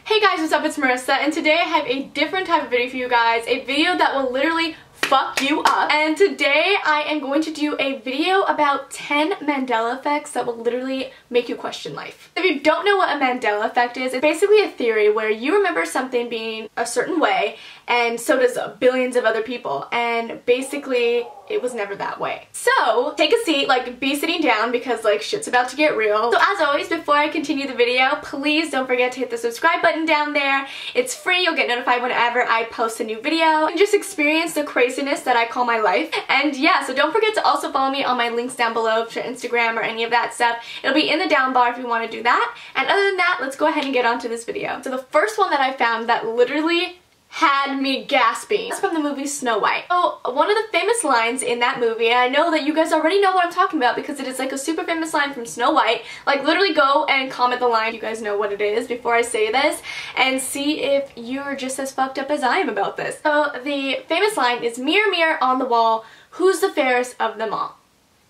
Hey guys, what's up? It's Marissa, and today I have a different type of video for you guys, a video that will literally fuck you up. And today I am going to do a video about 10 Mandela effects that will literally make you question life. If you don't know what a Mandela effect is, it's basically a theory where you remember something being a certain way and so does billions of other people, and basically it was never that way. So take a seat, like be sitting down because like shit's about to get real. So as always, before I continue the video, please don't forget to hit the subscribe button down there. It's free, you'll get notified whenever I post a new video and just experience the craziness that I call my life. And yeah, so don't forget to also follow me on my links down below for Instagram or any of that stuff. It'll be in the down bar if you want to do that. And other than that, let's go ahead and get on to this video. So the first one that I found that literally had me gasping. It's from the movie Snow White. So one of the famous lines in that movie, and I know that you guys already know what I'm talking about because it is like a super famous line from Snow White. Like literally go and comment the line if you guys know what it is before I say this and see if you're just as fucked up as I am about this. So the famous line is, "Mirror, mirror on the wall, who's the fairest of them all?"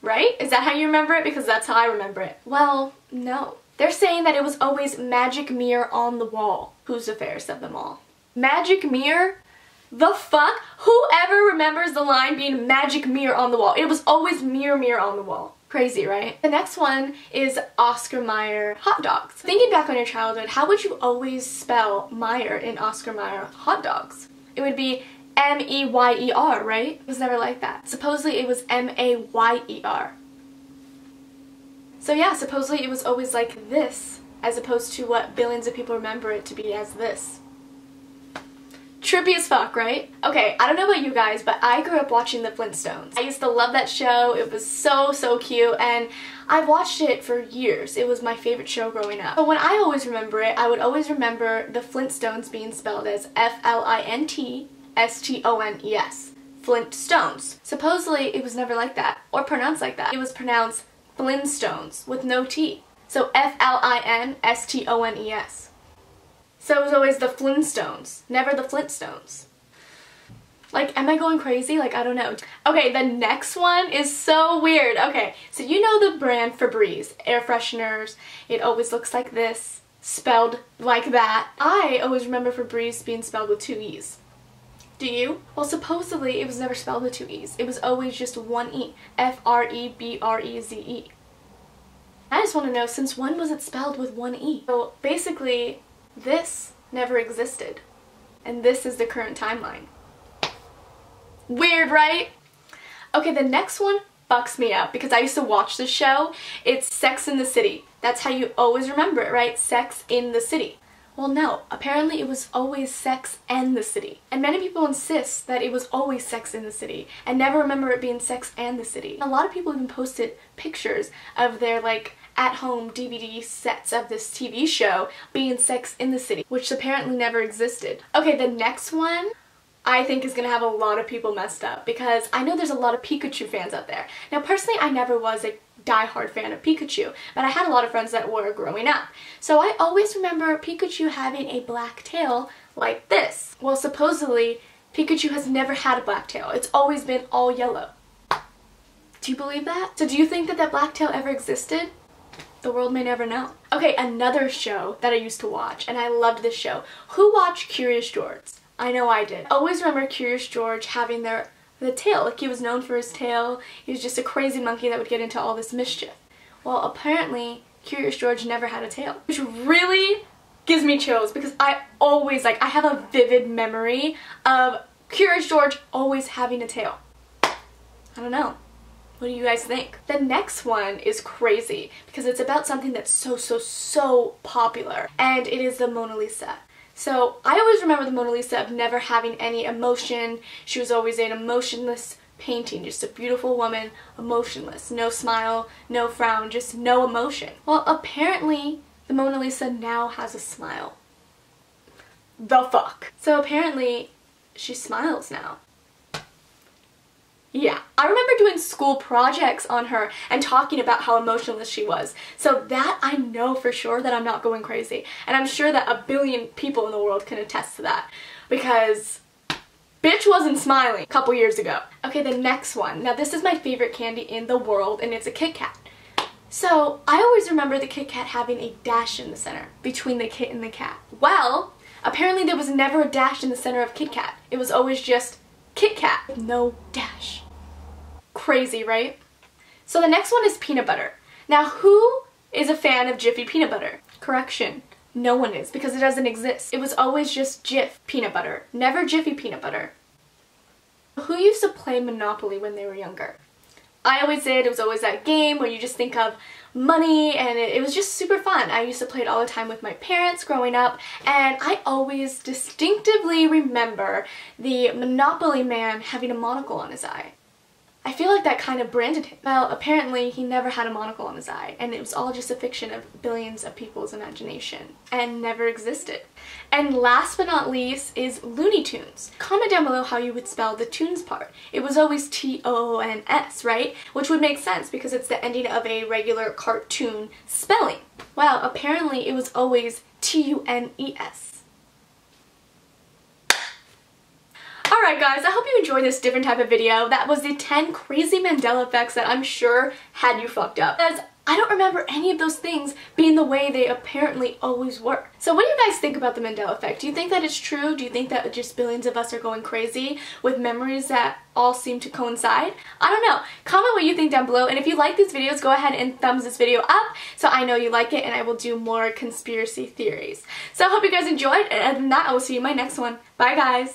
Right? Is that how you remember it? Because that's how I remember it. Well, no. They're saying that it was always magic mirror on the wall, who's the fairest of them all. Magic mirror? The fuck? Whoever remembers the line being magic mirror on the wall? It was always mirror, mirror on the wall. Crazy, right? The next one is Oscar Mayer hot dogs. Thinking back on your childhood, how would you always spell Mayer in Oscar Mayer hot dogs? It would be M-E-Y-E-R, right? It was never like that. Supposedly it was M-A-Y-E-R. So yeah, supposedly it was always like this, as opposed to what billions of people remember it to be as this. Trippy as fuck, right? Okay, I don't know about you guys, but I grew up watching the Flintstones. I used to love that show. It was so cute, and I've watched it for years. It was my favorite show growing up. But when I always remember it, I would always remember the Flintstones being spelled as F-L-I-N-T-S-T-O-N-E-S. Flintstones. Supposedly, it was never like that, or pronounced like that. It was pronounced Flintstones, with no T. So F-L-I-N-S-T-O-N-E-S. So it was always the Flintstones, never the Flintstones. Like, am I going crazy? Like, I don't know. Okay, the next one is so weird. Okay, so you know the brand Febreze, air fresheners. It always looks like this, spelled like that. I always remember Febreze being spelled with 2 E's. Do you? Well, supposedly it was never spelled with 2 E's. It was always just 1 E. F-R-E-B-R-E-Z-E. I just want to know, since when was it spelled with 1 E? So basically, this never existed, and this is the current timeline. Weird, right? Okay, the next one fucks me up because I used to watch this show. It's Sex in the City. That's how you always remember it, right? Sex in the City. Well, no. Apparently it was always Sex and the City. And many people insist that it was always Sex in the City and never remember it being Sex and the City. A lot of people even posted pictures of their, like, at-home DVD sets of this TV show being Sex in the City, which apparently never existed. Okay, the next one I think is gonna have a lot of people messed up because I know there's a lot of Pikachu fans out there. Now, personally, I never was a die-hard fan of Pikachu, but I had a lot of friends that were growing up. So I always remember Pikachu having a black tail like this. Well, supposedly, Pikachu has never had a black tail. It's always been all yellow. Do you believe that? So do you think that that black tail ever existed? The world may never know. Okay, another show that I used to watch, and I loved this show. Who watched Curious George? I know I did. I always remember Curious George having the tail. Like, he was known for his tail. He was just a crazy monkey that would get into all this mischief. Well, apparently, Curious George never had a tail, which really gives me chills because I always, like, I have a vivid memory of Curious George always having a tail. I don't know. What do you guys think? The next one is crazy because it's about something that's so popular, and it is the Mona Lisa. So I always remember the Mona Lisa of never having any emotion. She was always an emotionless painting, just a beautiful woman, emotionless. No smile, no frown, just no emotion. Well, apparently the Mona Lisa now has a smile. The fuck? So apparently she smiles now. Yeah, I remember doing school projects on her and talking about how emotionless she was. So that I know for sure that I'm not going crazy. And I'm sure that a billion people in the world can attest to that. Because bitch wasn't smiling a couple years ago. Okay, the next one. Now this is my favorite candy in the world, and it's a Kit Kat. So I always remember the Kit Kat having a dash in the center between the kit and the kat. Well, apparently there was never a dash in the center of Kit Kat. It was always just Kit Kat, no dash. Crazy, right? So the next one is peanut butter. Now, who is a fan of Jiffy peanut butter? Correction, no one is, because it doesn't exist. It was always just Jif peanut butter, never Jiffy peanut butter. Who used to play Monopoly when they were younger? I always did. It was always that game where you just think of money, and it was just super fun. I used to play it all the time with my parents growing up, and I always distinctively remember the Monopoly man having a monocle on his eye. I feel like that kind of branded him. Well, apparently he never had a monocle on his eye, and it was all just a fiction of billions of people's imagination and never existed. And last but not least is Looney Tunes. Comment down below how you would spell the tunes part. It was always T-O-O-N-S, right? Which would make sense because it's the ending of a regular cartoon spelling. Well, apparently it was always T-U-N-E-S. Alright guys, I hope you enjoyed this different type of video. That was the 10 crazy Mandela effects that I'm sure had you fucked up. Because I don't remember any of those things being the way they apparently always were. So what do you guys think about the Mandela effect? Do you think that it's true? Do you think that just billions of us are going crazy with memories that all seem to coincide? I don't know. Comment what you think down below, and if you like these videos, go ahead and thumbs this video up so I know you like it and I will do more conspiracy theories. So I hope you guys enjoyed, and other than that, I will see you in my next one. Bye guys!